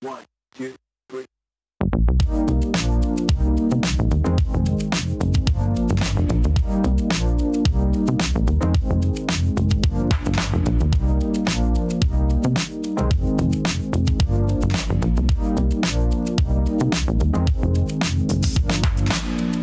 1, 2, 3.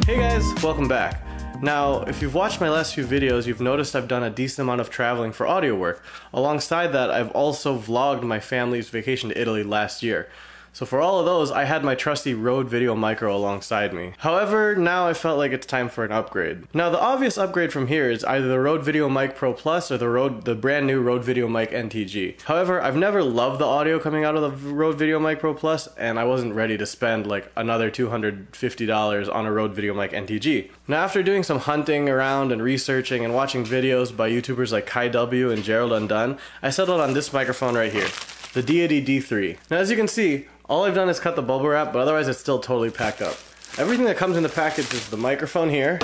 Hey guys, welcome back. Now, if you've watched my last few videos, you've noticed I've done a decent amount of traveling for audio work. Alongside that, I've also vlogged my family's vacation to Italy last year. So for all of those, I had my trusty Rode VideoMicro alongside me. However, now I felt like it's time for an upgrade. Now, the obvious upgrade from here is either the Rode VideoMic Pro Plus or the brand new Rode VideoMic NTG. However, I've never loved the audio coming out of the Rode VideoMic Pro Plus, and I wasn't ready to spend like another $250 on a Rode VideoMic NTG. Now, after doing some hunting around and researching and watching videos by YouTubers like Kai W and Gerald Undone, I settled on this microphone right here, the Deity D3. Now, as you can see, all I've done is cut the bubble wrap, but otherwise it's still totally packed up. Everything that comes in the package is the microphone here.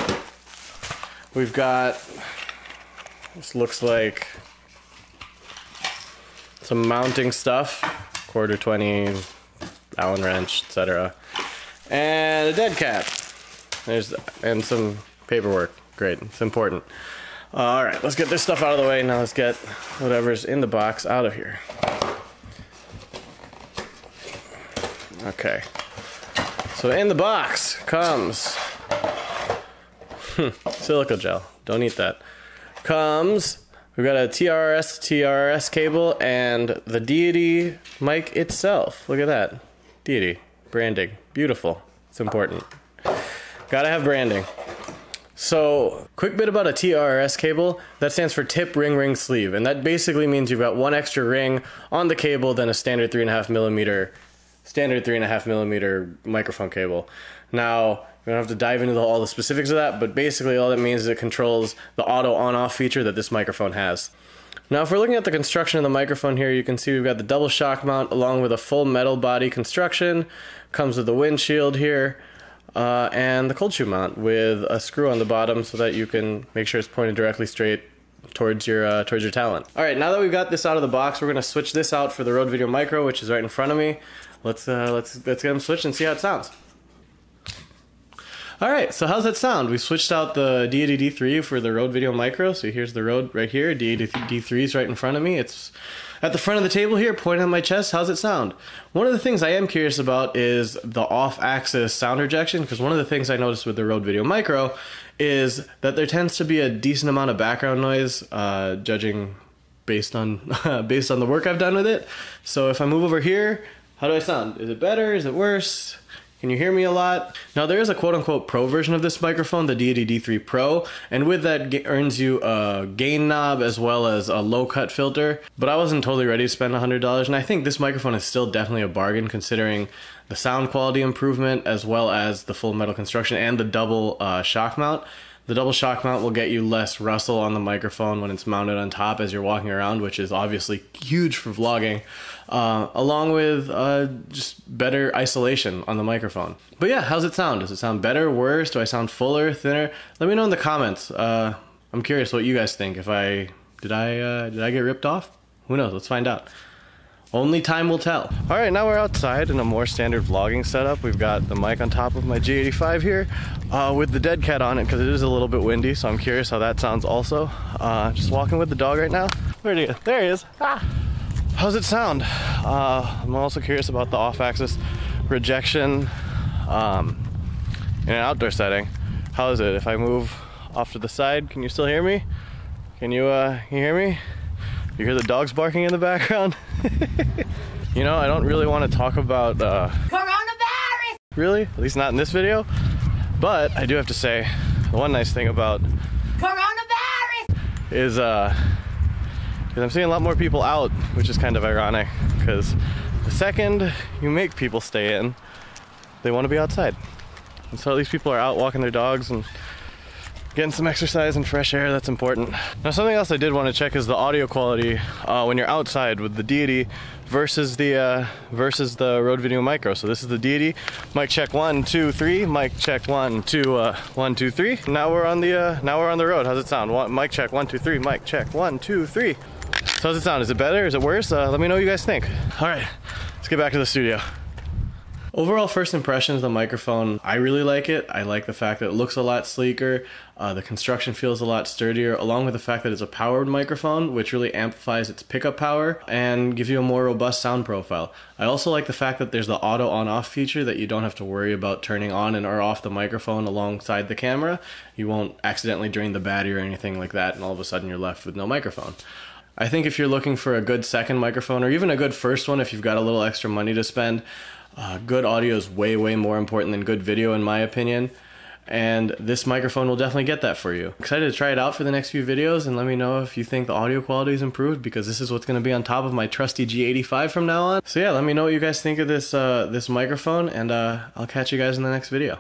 We've got, this looks like some mounting stuff, quarter 20, Allen wrench, etc. And a dead cat. And some paperwork. Great, it's important. All right, let's get this stuff out of the way. Now let's get whatever's in the box out of here. Okay, so in the box comes silica gel. Don't eat that. Comes, we've got a TRS cable and the Deity mic itself. Look at that, Deity branding, beautiful. It's important. Gotta have branding. So, quick bit about a TRS cable. That stands for tip ring sleeve, and that basically means you've got one extra ring on the cable than a standard 3.5 millimeter microphone cable. Now, we don't have to dive into all the specifics of that, but basically all that means is it controls the auto on-off feature that this microphone has. Now, if we're looking at the construction of the microphone here, you can see we've got the double shock mount along with a full metal body construction. Comes with the windshield here, and the cold shoe mount with a screw on the bottom so that you can make sure it's pointed directly straight towards your talent. All right, now that we've got this out of the box, we're gonna switch this out for the Rode VideoMicro, which is right in front of me. Let's get them switched and see how it sounds. All right, so how's that sound? We switched out the Deity D3 for the Rode VideoMicro. So here's the Rode right here. Deity D3 is right in front of me. It's at the front of the table here, pointing on my chest. How's it sound? One of the things I am curious about is the off-axis sound rejection, because one of the things I noticed with the Rode VideoMicro is that there tends to be a decent amount of background noise, judging based on the work I've done with it. So if I move over here, how do I sound? Is it better? Is it worse? Can you hear me a lot? Now, there is a quote-unquote pro version of this microphone, the Deity D3 Pro, and with that earns you a gain knob as well as a low-cut filter, but I wasn't totally ready to spend $100, and I think this microphone is still definitely a bargain considering the sound quality improvement as well as the full metal construction and the double shock mount. The double shock mount will get you less rustle on the microphone when it's mounted on top as you're walking around, which is obviously huge for vlogging, along with just better isolation on the microphone. But yeah, how's it sound? Does it sound better, worse? Do I sound fuller, thinner? Let me know in the comments. I'm curious what you guys think. Did I get ripped off? Who knows? Let's find out. Only time will tell. All right, now we're outside in a more standard vlogging setup. We've got the mic on top of my G85 here with the dead cat on it because it is a little bit windy, so I'm curious how that sounds also. Just walking with the dog right now. Where'd he go? There he is. Ah. How's it sound? I'm also curious about the off-axis rejection in an outdoor setting. How is it? If I move off to the side, can you still hear me? Can you hear me? You hear the dogs barking in the background? You know, I don't really want to talk about coronavirus! Really? At least not in this video. But I do have to say, the one nice thing about coronavirus is I'm seeing a lot more people out, which is kind of ironic, because the second you make people stay in, they want to be outside. And so at least people are out walking their dogs and getting some exercise and fresh air. That's important. Now, something else I did want to check is the audio quality when you're outside with the Deity versus the Rode VideoMicro. So this is the Deity. Mic check 1 2 3. Mic check 1 2 1 2 3. Now we're on the road. How's it sound? Mic check 1 2 3. Mic check 1 2 3. So how's it sound? Is it better? Is it worse? Let me know what you guys think. All right, Let's get back to the studio. Overall first impressions of the microphone, I really like it. I like the fact that it looks a lot sleeker, the construction feels a lot sturdier, along with the fact that it's a powered microphone, which really amplifies its pickup power and gives you a more robust sound profile. I also like the fact that there's the auto on-off feature that you don't have to worry about turning on and or off the microphone alongside the camera. You won't accidentally drain the battery or anything like that, and all of a sudden you're left with no microphone. I think if you're looking for a good second microphone, or even a good first one if you've got a little extra money to spend, good audio is way more important than good video in my opinion, and this microphone will definitely get that for you. Excited to try it out for the next few videos, and let me know if you think the audio quality is improved, because this is what's going to be on top of my trusty G85 from now on. So yeah, let me know what you guys think of this this microphone, and I'll catch you guys in the next video.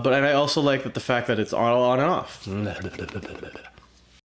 But I also like that the fact that it's on and off.